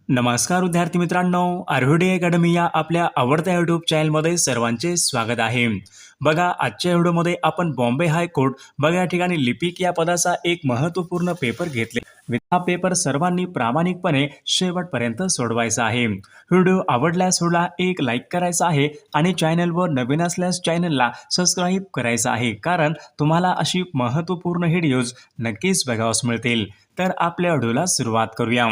नमस्कार विद्यार्थी मित्रांनो, आर्व्हिडी अकॅडमी या आपल्या आवडत्या यूट्यूब चॅनलमध्ये सर्वांचे स्वागत आहे. बघा, आजच्या व्हिडिओमध्ये आपण बॉम्बे हायकोर्ट या ठिकाणी लिपिक या पदाचा एक महत्त्वपूर्ण पेपर घेतले. हा पेपर सर्वांनी प्रामाणिकपणे शेवटपर्यंत सोडवायचा आहे. व्हिडिओ आवडल्यास एक लाईक करायचा आहे आणि चॅनलवर नवीन असल्यास चॅनलला सबस्क्राईब करायचं आहे, कारण तुम्हाला अशी महत्त्वपूर्ण व्हिडिओज नक्कीच बघावयास मिळतील. तर आपल्या व्हिडिओला सुरुवात करूया.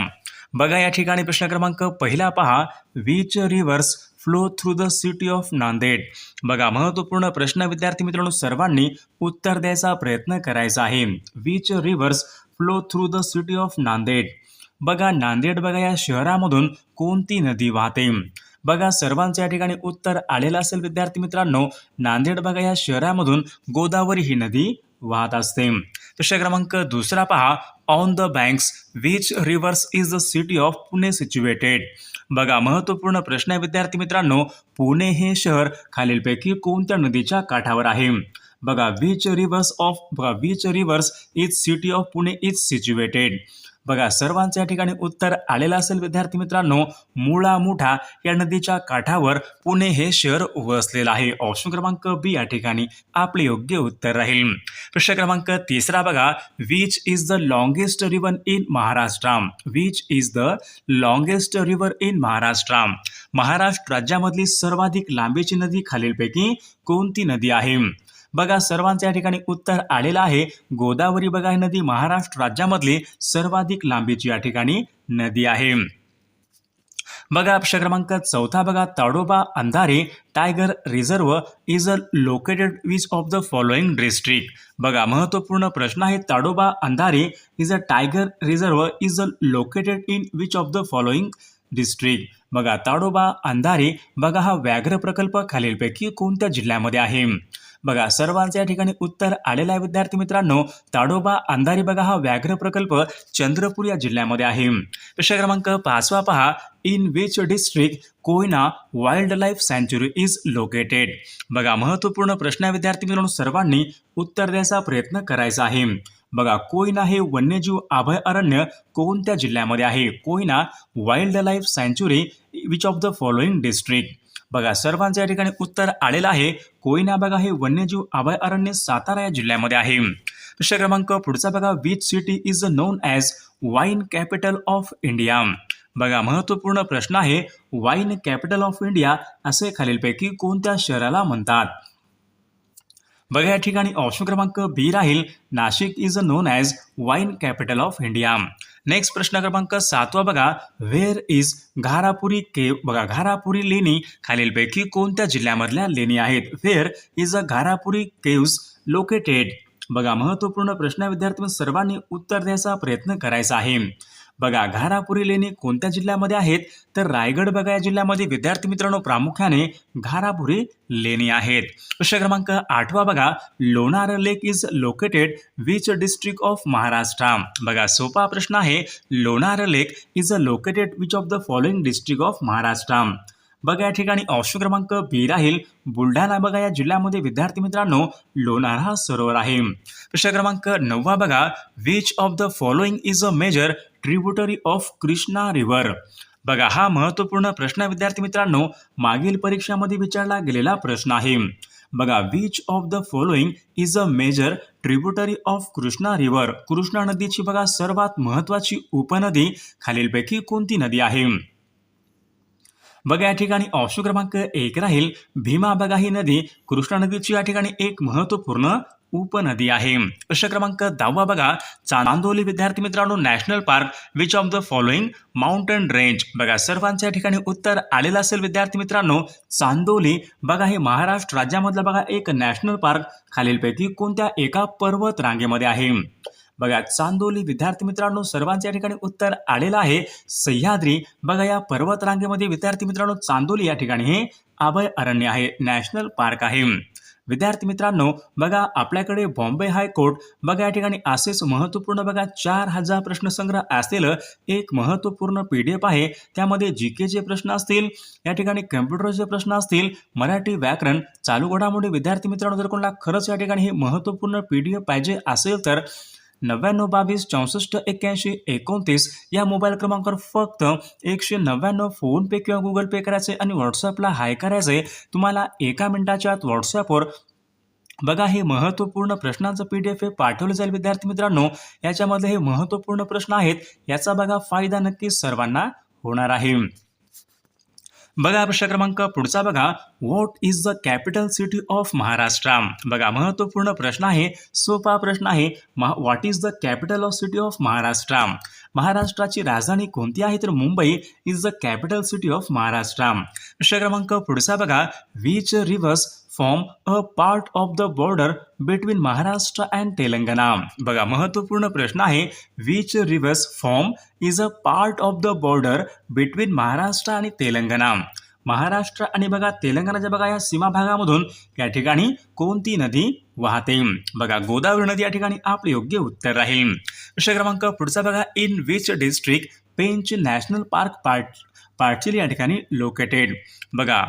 बघा, या ठिकाणी प्रश्न क्रमांक पहिला पहा, which reverse flow through the city of Nanded. बघा, महत्त्वपूर्ण प्रश्न विद्यार्थी मित्रांनो, सर्वांनी उत्तर द्यायचा प्रयत्न करायचा आहे. Which reverse flow through the city of Nanded. बघा, नांदेड या शहरामधून कोणती नदी वाहते? बघा, सर्वांचं या ठिकाणी उत्तर आलेलं असेल विद्यार्थी मित्रांनो. नांदेड या शहरामधून गोदावरी ही नदी वाहत असते. प्रश्न क्रमांक दुसरा पहा, on the banks which reverse is the city of Pune situated. बघा, महत्त्वपूर्ण प्रश्न आहे विद्यार्थी मित्रांनो, पुणे हे शहर खालीलपैकी कोणत्या नदीच्या काठावर आहे? बघा, which reverse is city of Pune is situated. बघा, सर्वांचं या ठिकाणी उत्तर आलेलं असेल विद्यार्थी मित्रांनो. मुळा मुठा या नदीच्या काठावर पुणे हे शहर वसलेलं आहे. ऑप्शन क्रमांक बी या ठिकाणी आपले योग्य उत्तर राहील. प्रश्न क्रमांक तिसरा बघा, which is the longest river in Maharashtra. Which is the longest river in Maharashtra. Maharashtra राज्यामधली सर्वाधिक लांबीची नदी खालीलपैकी कोणती नदी आहे? बघा, सर्वांचं या ठिकाणी उत्तर आलेलं आहे. गोदावरी ही नदी महाराष्ट्र राज्यामधली सर्वाधिक लांबीची या ठिकाणी नदी आहे. बघा, प्रश्न क्रमांक चौथा बघा, Tadoba Andhari tiger reserve is located which of the following district. बघा, महत्त्वपूर्ण प्रश्न आहे. Tadoba Andhari is a tiger reserve is located in which of the following district. बघा, ताडोबा अंधारे हा व्याघ्र प्रकल्प खालीलपैकी कोणत्या जिल्ह्यामध्ये आहे? बघा, सर्वांचं या ठिकाणी उत्तर आलेलं आहे विद्यार्थी मित्रांनो. ताडोबा अंधारी हा व्याघ्र प्रकल्प चंद्रपूर या जिल्ह्यामध्ये आहे. प्रश्न क्रमांक पाचवा पहा, in which district Koyna wildlife सँच्युरी इज लोकेटेड. बघा, महत्त्वपूर्ण प्रश्न आहे विद्यार्थी मित्रांनो, सर्वांनी उत्तर द्यायचा प्रयत्न करायचा आहे. बघा, कोयना हे वन्यजीव अभयारण्य कोणत्या जिल्ह्यामध्ये आहे? कोयना वाईल्ड लाईफ सँच्युरी which of the following district. बघा, सर्वांचं या ठिकाणी उत्तर आलेलं आहे. कोयना हे वन्यजीव अभयारण्य सातारा या जिल्ह्यामध्ये आहे. प्रश्न क्रमांक पुढचा बघा, which city is known as wine capital of India. बघा, महत्त्वपूर्ण प्रश्न आहे. वाईन कॅपिटल ऑफ इंडिया असे खालीलपैकी कोणत्या शहराला म्हणतात? बघा, या ठिकाणी ऑप्शन क्रमांक बी राहील. Nashik is known as wine capital of India. Next प्रश्न क्रमांक सातवा बघा, व्हेअर इज घारापुरी केव. बघा, घारापुरी लेणी खालीलपैकी कोणत्या जिल्ह्यामधल्या लेणी आहेत? Where is a Gharapuri caves located. बघा, महत्त्वपूर्ण प्रश्न विद्यार्थी सर्वांनी उत्तर द्यायचा प्रयत्न करायचा आहे. बघा, घारापुरी लेणी कोणत्या जिल्ह्यामध्ये आहेत? तर रायगड या जिल्ह्यामध्ये विद्यार्थी मित्रांनो प्रामुख्याने घारापुरी लेणी आहेत. प्रश्न क्रमांक आठवा बघा, Lonar lake is located which district of Maharashtra. बघा, सोपा प्रश्न आहे. Lonar lake is located which of the following district of Maharashtra. बघा, या ठिकाणी ऑप्शन क्रमांक बी राहील. बुलढाणा या जिल्ह्यामध्ये विद्यार्थी मित्रांनो लोणार हा सरोवर आहे. प्रश्न क्रमांक नववा बघा, which of the following is a major tributary of Krishna river. बघा, हा महत्त्वपूर्ण प्रश्न विद्यार्थी मित्रांनो मागील परीक्षामध्ये विचारला गेलेला प्रश्न आहे. बघा, which of the following is a major tributary of Krishna river. Krishna नदीची सर्वात महत्त्वाची उपनदी खालीलपैकी कोणती नदी आहे? बघा, या ठिकाणी ऑप्शन क्रमांक एक राहील. भीमा ही नदी कृष्णा नदीची या ठिकाणी एक महत्त्वपूर्ण उपनदी आहे. प्रश्न क्रमांक 10 बघा, चांदोली विद्यार्थी मित्रांनो national park which of the following mountain range. बघा, सर्वांच्या ठिकाणी उत्तर आलेलं असेल विद्यार्थी मित्रांनो. चांदोली हे महाराष्ट्र राज्यामधला एक नॅशनल पार्क खालीलपैकी कोणत्या एका पर्वत रांगेमध्ये आहे? बघा, चांदोली विद्यार्थी मित्रांनो सर्वांच्या ठिकाणी उत्तर आलेलं आहे. सह्याद्री या पर्वत रांगेमध्ये विद्यार्थी मित्रांनो चांदोली या ठिकाणी हे अभयारण्य आहे, नॅशनल पार्क आहे. विद्यार्थी मित्रांनो बघा, आपल्याकडे बॉम्बे हायकोर्ट या ठिकाणी असेच महत्त्वपूर्ण 4000 प्रश्नसंग्रह असलेलं एक महत्त्वपूर्ण PDF आहे. त्यामध्ये जीकेचे प्रश्न असतील, या ठिकाणी कम्प्युटरचे प्रश्न असतील, मराठी व्याकरण, चालू घडामोडी. विद्यार्थी मित्रांनो जर कोणाला खरंच या ठिकाणी हे महत्त्वपूर्ण PDF पाहिजे असेल तर 9922648129 या मोबाईल क्रमांकावर फक्त 199 फोन पे किंवा गुगल पे करायचे आणि व्हॉट्सअपला हाय करायचे. तुम्हाला 1 मिनिटाच्या आत व्हॉट्सअपवर बघा हे महत्त्वपूर्ण प्रश्नांचं PDF हे पाठवलं जाईल विद्यार्थी मित्रांनो. याच्यामध्ये हे महत्त्वपूर्ण प्रश्न आहेत, याचा बघा फायदा नक्कीच सर्वांना होणार आहे. बघा प्रश्न क्रमांक पुढचा बघा, what is the capital city of Maharashtra. बघा महत्त्वपूर्ण प्रश्न आहे, सोपा प्रश्न आहे. What is the capital of city of Maharashtra. महाराष्ट्राची राजधानी कोणती आहे, तर Mumbai is the capital city of Maharashtra. प्रश्न क्रमांक पुढचा बघा, which reverse form a part of the border between Maharashtra and Telangana. बघा महत्त्वपूर्ण प्रश्न आहे, which reverse form is a part of the border between Maharashtra आणि तेलंगणा. महाराष्ट्र आणि बघा तेलंगणाच्या बघा या सीमा भागामधून या ठिकाणी कोणती नदी वाहते. बघा गोदावरी नदी या ठिकाणी आपले योग्य उत्तर राहील. प्रश्न क्रमांक पुढचा बघा, in which district Pench national park पार्चिल या ठिकाणी लोकेटेड. बघा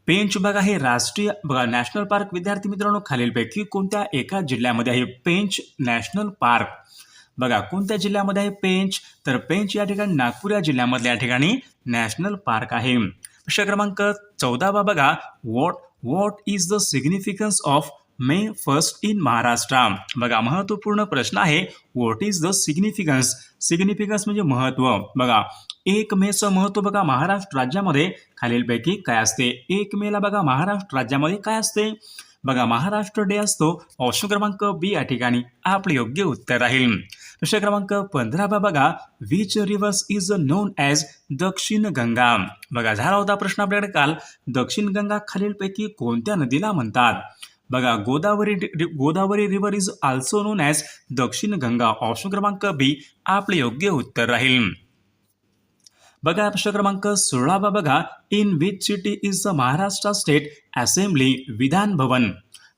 पेंच बघा हे राष्ट्रीय बघा नॅशनल पार्क विद्यार्थी मित्रांनो खालीलपैकी कोणत्या एका जिल्ह्यामध्ये आहे. पेंच नॅशनल पार्क बघा कोणत्या जिल्ह्यामध्ये आहे पेंच, तर पेंच या ठिकाणी नागपूर या जिल्ह्यामधल्या या ठिकाणी नॅशनल पार्क आहे. प्रश्न क्रमांक 14 बघा, what is the significance of May 1st in Maharashtra. बघा महत्त्वपूर्ण प्रश्न आहे, व्हॉट इज द सिग्निफिकन्स म्हणजे महत्त्व. बघा 1 मेचं महत्त्व बघा महाराष्ट्र राज्यामध्ये खालीलपैकी काय असते. 1 मेला बघा महाराष्ट्र राज्यामध्ये काय असते, बघा महाराष्ट्र डे असतो. ऑप्शन क्रमांक बी या ठिकाणी आपले योग्य उत्तर राहील. प्रश्न क्रमांक 15 बघा, which reverse is known as दक्षिण गंगा. बघा झाला होता प्रश्न आपल्याकडे काल, दक्षिण गंगा खालीलपैकी कोणत्या नदीला म्हणतात. बघा Godavari river is also non as दक्षिण गंगा. ऑप्शन क्रमांक बी आपले योग्य उत्तर राहील. बघा प्रश्न क्रमांक 16 बघा, in which city is the Maharashtra state assembly Vidhan Bhavan.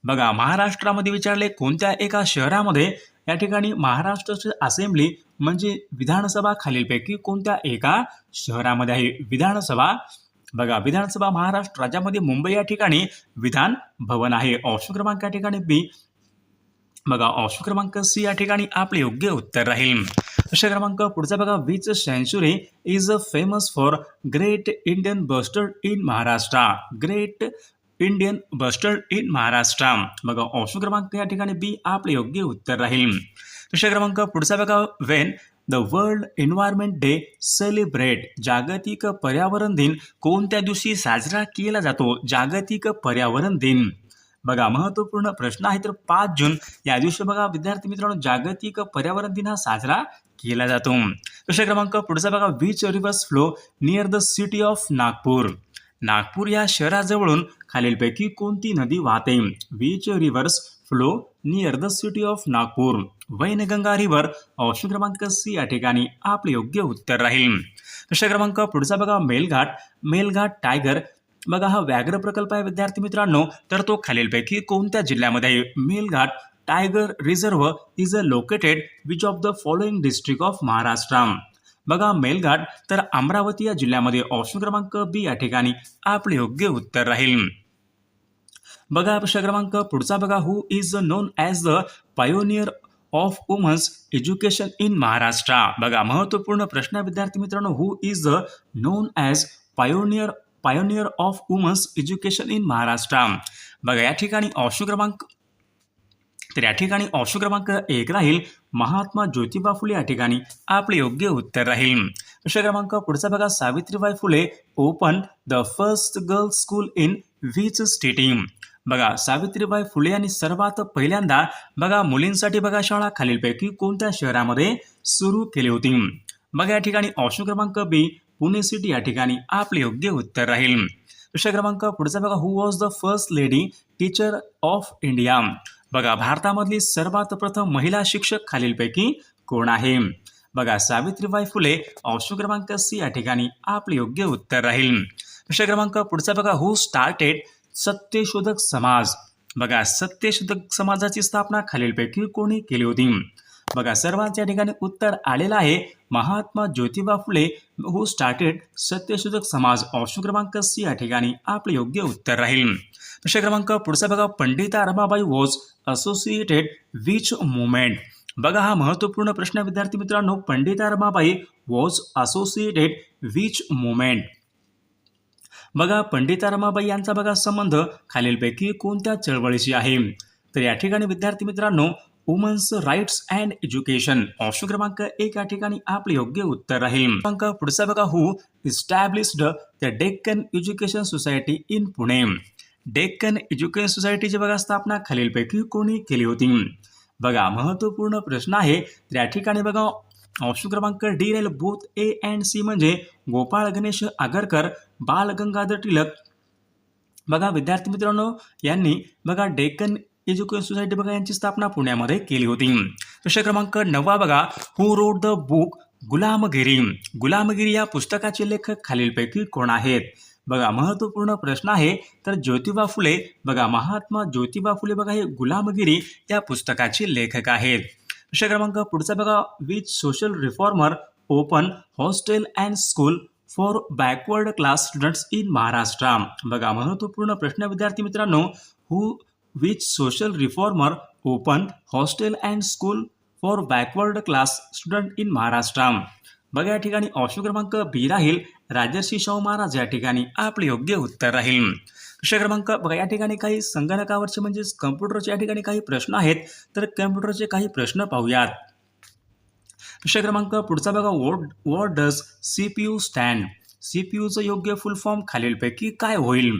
बघा महाराष्ट्रामध्ये विचारले कोणत्या एका शहरामध्ये या ठिकाणी महाराष्ट्र असेंब्ली म्हणजे विधानसभा खालीलपैकी कोणत्या एका शहरामध्ये आहे. विधानसभा बघा विधानसभा महाराष्ट्र राज्यामध्ये मुंबई या ठिकाणी विधान भवन आहे. ऑप्शन क्रमांक या ठिकाणी बी बघा ऑप्शन क्रमांक सी या ठिकाणी आपले योग्य उत्तर राहील. प्रश्न क्रमांक पुढचा बघा, which sanctuary is famous for great Indian bustard in Maharashtra. Great Indian bustard in Maharashtra. बघा ऑप्शन क्रमांक या ठिकाणी बी आपले योग्य उत्तर राहील. प्रश्न क्रमांक पुढचा बघा, Wien the world environment day celebrate. जागतिक पर्यावरण दिन कोणत्या दिवशी साजरा केला जातो. जागतिक पर्यावरण दिन. बघा महत्त्वपूर्ण प्रश्न आहे, तर 5 जून या दिवशी बघा विद्यार्थी मित्रांनो जागतिक पर्यावरण दिन हा साजरा केला जातो. प्रश्न क्रमांक पुढचा बघा, which reverse flow near the city of Nagpur. Nagpur या शहराजवळून खालीलपैकी कोणती नदी वाहते. Which reverse flow near the city of Nagpur. Wainganga river. Option क्रमांक सी या ठिकाणी आपले योग्य उत्तर राहील. प्रश्न क्रमांक पुढचा बघा, मेलघाट टायगर बघा हा व्याघ्र प्रकल्प आहे विद्यार्थी मित्रांनो, तर तो खालीलपैकी कोणत्या जिल्ह्यामध्ये आहे. Melghat tiger reserve is located which of the following district of Maharashtra. बघा मेलघाट तर अमरावती या जिल्ह्यामध्ये. ऑप्शन क्रमांक बी या ठिकाणी आपले योग्य उत्तर राहील. बघा प्रश्न क्रमांक पुढचा बघा, who is known as the pioneer of women's education in Maharashtra. बघा महत्त्वपूर्ण प्रश्न विद्यार्थी मित्रांनो, who is known as pioneer of women's education in Maharashtra. बघा या ठिकाणी ऑप्शन क्रमांक 1 राहील महात्मा ज्योतिबा फुले या ठिकाणी आपले योग्य उत्तर राहील. प्रश्न क्रमांक पुढचा बघा, Savitribai Phule open the first girls school in which city. बघा सावित्रीबाई फुले यांनी सर्वात पहिल्यांदा बघा मुलींसाठी बघा शाळा खालीलपैकी कोणत्या शहरामध्ये सुरू केली होती. बघा या ठिकाणी ऑप्शन क्रमांक बी पुणे सिटी या ठिकाणी आपले योग्य उत्तर राहील. प्रश्न क्रमांक पुढचा बघा, who was the first lady teacher of India. बघा भारतामधली सर्वात प्रथम महिला शिक्षक खालीलपैकी कोण आहे. बघा सावित्रीबाई फुले. ऑप्शन क्रमांक सी या ठिकाणी आपले योग्य उत्तर राहील. प्रश्न क्रमांक पुढचा बघा, हु स्टार्टेड सत्यशोधक समाज. बघा सत्यशोधक समाजाची स्थापना खालीलपैकी कोणी केली होती. बघा सर्वांच्या ठिकाणी उत्तर आलेलं आहे महात्मा ज्योतिबा फुले हु स्टार्टेड सत्यशोधक समाज. ऑप्शन क्रमांक सी या ठिकाणी आपले योग्य उत्तर राहील. प्रश्न क्रमांक पुढचा बघा, Pandita Ramabai was associated which movement. बघा हा महत्त्वपूर्ण प्रश्न विद्यार्थी मित्रांनो, Pandita Ramabai was associated which movement. बघा पंडिता रमाबाई यांचा बघा संबंध खालीलपैकी कोणत्या चळवळीशी आहे. तर या ठिकाणी विद्यार्थी मित्रांनो, women's rights and education option क्रमांक 1 या ठिकाणी आपले योग्य उत्तर राहील. क्रमांक पुढचा बघा, who established the Deccan education society in Pune. Deccan education सोसायटीची बघा स्थापना खालीलपैकी कोणी केली होती. बघा महत्त्वपूर्ण प्रश्न आहे. तर या ठिकाणी बघा ऑप्शन क्रमांक डी राहील बोथ ए अँड सी, म्हणजे गोपाळ गणेश आगरकर, बाल गंगाधर टिळक. बघा विद्यार्थी मित्रांनो, यांनी बघा डेक्कन एज्युकेशन सोसायटी बघा यांची स्थापना पुण्यामध्ये केली होती. प्रश्न क्रमांक 9 बघा, हु रोट द बुक गुलामगिरी. गुलामगिरी या पुस्तकाचे लेखक खालीलपैकी कोण आहेत. बघा महत्त्वपूर्ण प्रश्न आहे. तर ज्योतिबा फुले. बघा महात्मा ज्योतिबा फुले बघा हे गुलामगिरी या पुस्तकाचे लेखक आहेत. प्रश्न क्रमांक पुढचा बघा, which social reformer open hostel and school for backward class students in Maharashtra. बघा महत्त्वपूर्ण प्रश्न विद्यार्थी मित्रांनो, which social reformer open hostel and school for backward class student in Maharashtra. बघा या ठिकाणी ऑप्शन क्रमांक बी राहील राजर्षी शाहू महाराज या ठिकाणी आपले योग्य उत्तर राहील. प्रश्न क्रमांक बघा या ठिकाणी काही संगणकावरचे म्हणजेच कम्प्युटरचे या ठिकाणी काही प्रश्न आहेत. तर कम्प्युटरचे काही प्रश्न पाहूयात. प्रश्न क्रमांक पुढचा बघा, व्हॉट डज CPU स्टँड. CPUचं योग्य फुल फॉर्म खालीलपैकी काय होईल.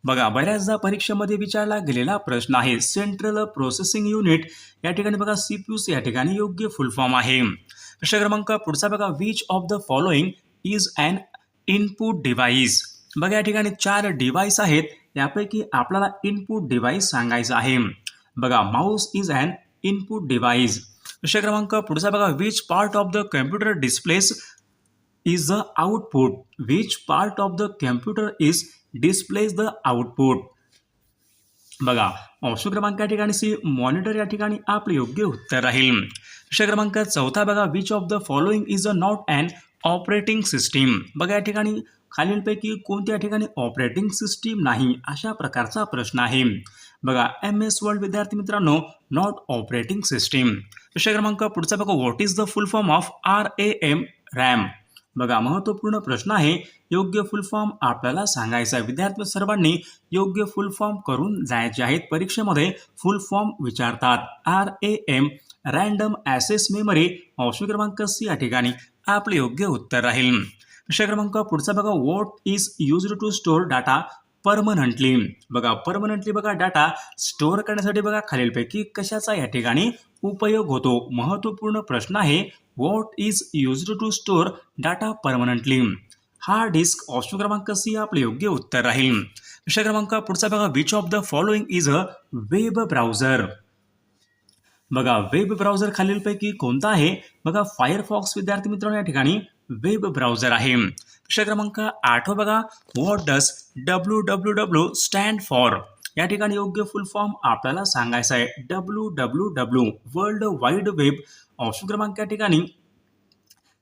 बघा बऱ्याचदा परीक्षेमध्ये विचारला गेलेला प्रश्न आहे. सेंट्रल प्रोसेसिंग युनिट या ठिकाणी बघा CPUचं या ठिकाणी योग्य फुल फॉर्म आहे. प्रश्न क्रमांक पुढचा बघा, which of the following is an input device. बघा या ठिकाणी 4 डिव्हाइस आहेत. यापैकी आपल्याला इनपुट डिव्हाइस सांगायचं आहे. बघा mouse is an input device. प्रश्न क्रमांक पुढचा बघा, which part of the computer displays is the output. Which part of the computer is displays the output. बघा ऑप्शन क्रमांक या ठिकाणी सी मॉनिटर या ठिकाणी आपले योग्य उत्तर राहील. प्रश्न क्रमांक 4 बघा, which of the following is a not an operating system. बघा या ठिकाणी खालीलपैकी कोणत्या ठिकाणी ऑपरेटिंग सिस्टीम नाही अशा प्रकारचा प्रश्न आहे. बघा MS वर्ल्ड विद्यार्थी मित्रांनो, नॉट ऑपरेटिंग सिस्टीम. प्रश्न क्रमांक पुढचा बघा, what is the full form of RAM RAM. बघा महत्त्वपूर्ण प्रश्न आहे. योग्य फुल फॉर्म आपल्याला सांगायचा आहे. विद्यार्थी सर्वांनी योग्य फुल फॉर्म करून जायचे आहेत. परीक्षेमध्ये फुल फॉर्म विचारतात. RAM random access memory. Option क्रमांक सी या ठिकाणी आपले योग्य उत्तर राहील. प्रश्न क्रमांक पुढचा बघा, what is used to store data permanently. बघा परमनंटली बघा डाटा स्टोअर करण्यासाठी बघा खालीलपैकी कशाचा या ठिकाणी उपयोग होतो. महत्त्वपूर्ण प्रश्न आहे. What is used to store data permanently. Hard disk. Option क्रमांक सी आपले योग्य उत्तर राहील. प्रश्न क्रमांक पुढचा बघा, which of the following is a web browser. बघा वेब ब्राउझर खालीलपैकी कोणता आहे. बघा फायरफॉक्स विद्यार्थी मित्रांनो या ठिकाणी वेब ब्राउझर आहे. प्रश्न क्रमांक 8 बघा, what does WWW stand for. या ठिकाणी योग्य फुल फॉर्म आपल्याला सांगायचा आहे. WWW world wide web. Option क्रमांक या ठिकाणी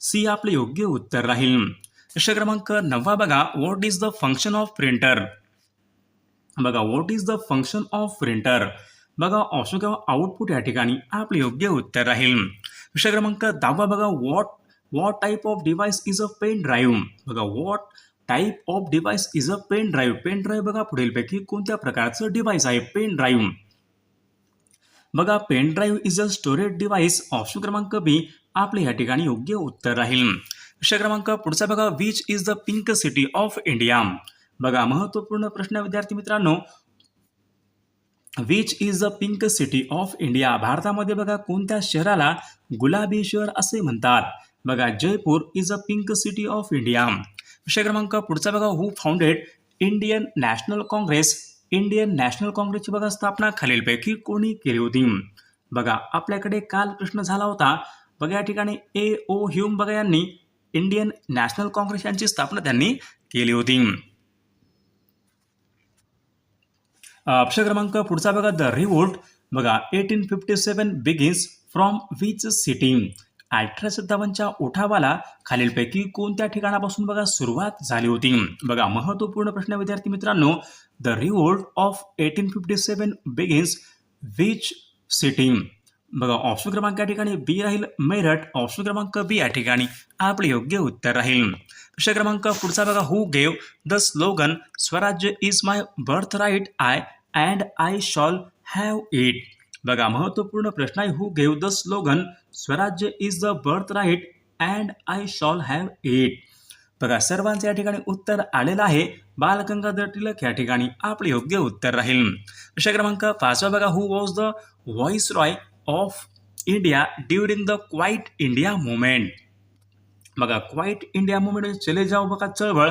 सी आपले योग्य उत्तर राहील. प्रश्न क्रमांक 9 बघा, what is the function of printer. बघा what is the function of printer. बघा ऑप्शन किंवा आउटपुट या ठिकाणी आपले योग्य उत्तर राहील. प्रश्न क्रमांक 10 बघा, what type of device is a pen drive. बघा what type of device is a pen drive. Pen drive बघा पुढीलपैकी कोणत्या प्रकारचं डिव्हाइस आहे. Pen drive. बघा pen drive is a storage device. Option क्रमांक बी आपले या ठिकाणी योग्य उत्तर राहील. प्रश्न क्रमांक पुढचा बघा, which is the pink city of India. बघा महत्त्वपूर्ण प्रश्न विद्यार्थी मित्रांनो, which is the pink city of India. भारतामध्ये बघा कोणत्या शहराला गुलाबी शहर असे म्हणतात. बघा Jaipur is a pink city of India. प्रश्न क्रमांक पुढचा बघा, who founded Indian National Congress. Indian National काँग्रेसची बघा स्थापना खालीलपैकी कोणी केली होती. बघा आपल्याकडे काल प्रश्न झाला होता. बघा या ठिकाणी A.O. ह्यूम बघा यांनी इंडियन नॅशनल काँग्रेस यांची स्थापना त्यांनी केली होती. प्रश्न क्रमांक पुढचा बघा, द रिव्होल्ट बघा 1857 बिगिन्स फ्रॉम विच सिटी. 1857च्या उठावाला खालीलपैकी कोणत्या ठिकाणापासून बघा सुरुवात झाली होती. बघा महत्त्वपूर्ण प्रश्न विद्यार्थी मित्रांनो, the revolt of 1857 begins which city. बघा ऑप्शन क्रमांक या ठिकाणी बी राहील मेरठ. ऑप्शन क्रमांक बी या ठिकाणी आपले योग्य उत्तर राहील. प्रश्न क्रमांक पुढचा बघा, who gave the slogan Swaraj is my birth right I and I shall have it. बघा महत्वपूर्ण प्रश्न आहे, who gave the slogan Swaraj is the birth right and I shall have it. बघा सर्वांचे या ठिकाणी उत्तर आलेलं आहे. बाल गंगाधर टिळक या ठिकाणी आपले योग्य उत्तर राहील. प्रश्न क्रमांक 5 बघा, who was the viceroy of India during the Quit India Movement. बघा क्वाईट इंडिया मुवमेंट चले जाओ बघा चळवळ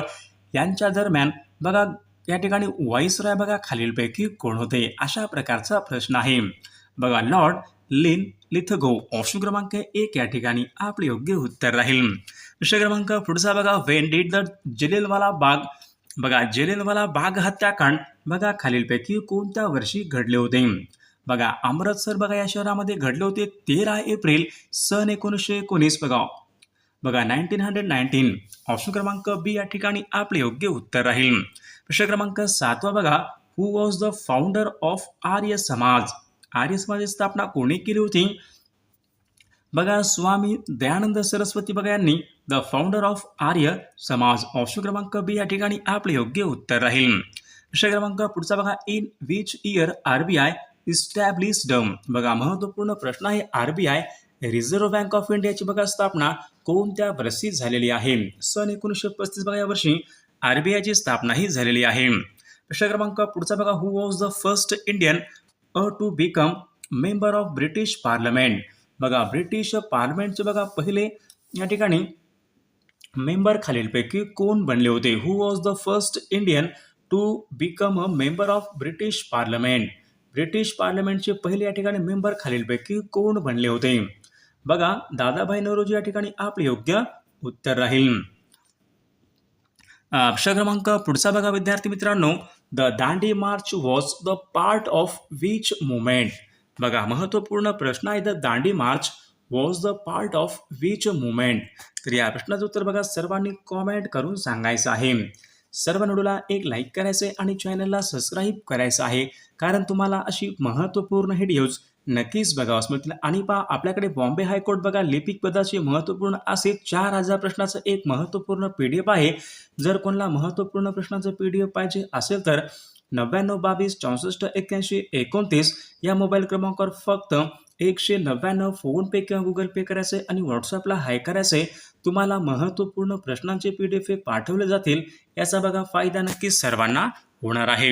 यांच्या दरम्यान बघा या ठिकाणी व्हॉइसरॉय बघा खालीलपैकी कोण होते, अशा प्रकारचा प्रश्न आहे. बघा लॉर्ड लिथगो. ऑप्शन क्रमांक 1 या ठिकाणी आपले योग्य उत्तर राहील. प्रश्न क्रमांक पुढचा बघा, when did the Jallianwala Bagh. बघा जलियांवाला बाग हत्याकांड बघा खालीलपैकी कोणत्या वर्षी घडले होते. बघा अमृतसर बघा या शहरामध्ये घडले होते 13 एप्रिल सन 1919. बघा 1919. ऑप्शन क्रमांक बी या ठिकाणी आपले योग्य उत्तर राहील. प्रश्न क्रमांक 7 बघा, who was the founder of Arya Samaj. Arya समाजाची स्थापना कोणी केली होती. बघा स्वामी दयानंद सरस्वती बघा यांनी द फाउंडर ऑफ आर्य समाज. ऑप्शन क्रमांक बी या ठिकाणी आपले योग्य उत्तर राहील. प्रश्न क्रमांक पुढचा बघा, in which year RBI established. बघा महत्वपूर्ण प्रश्न आहे, आरबीआय रिझर्व्ह बँक ऑफ इंडियाची बघा स्थापना कोणत्या वर्षी झालेली आहे. सन 1935 बघा या वर्षी आरबीआयची स्थापना ही झालेली आहे. प्रश्न क्रमांक पुढचा बघा, who was the first Indian to become member of British parliament. बघा ब्रिटिश पार्लमेंटचे बघा पहिले या ठिकाणी मेंबर खालीलपैकी कोण बनले होते. Who was the first Indian to become a member of British parliament. British पार्लमेंटचे पहिले या ठिकाणी मेंबर खालीलपैकी कोण बनले होते. बघा दादाभाई नौरोजी या ठिकाणी आपले योग्य उत्तर राहील. प्रश्न क्रमांक पुढचा बघा विद्यार्थी मित्रांनो, the Dandi March was the part of which movement. बघा महत्वपूर्ण प्रश्न आहे, the Dandi March was the part of which movement. तर या प्रश्नाचं उत्तर बघा सर्वांनी कॉमेंट करून सांगायचं आहे. सर्व व्हिडिओला एक लाईक करायचं आहे आणि चॅनलला सबस्क्राईब करायचं आहे, कारण तुम्हाला अशी महत्त्वपूर्ण व्हिडिओज नक्कीच बघावास मिळतील. आणि पहा आपल्याकडे बॉम्बे हायकोर्ट बघा लिपिक पदाचे महत्त्वपूर्ण असे 4000 प्रश्नाचं एक महत्त्वपूर्ण PDF आहे. जर कोणाला महत्त्वपूर्ण प्रश्नाचं PDF पाहिजे असेल तर 9922 64 81 29 या मोबाईल क्रमांकावर फक्त 199 फोन पे किंवा गुगल पे करायचे आणि व्हॉट्सअपला हाय करायचे. तुम्हाला महत्त्वपूर्ण प्रश्नांचे PDF पाठवले जातील. याचा बघा फायदा नक्कीच सर्वांना होणार आहे.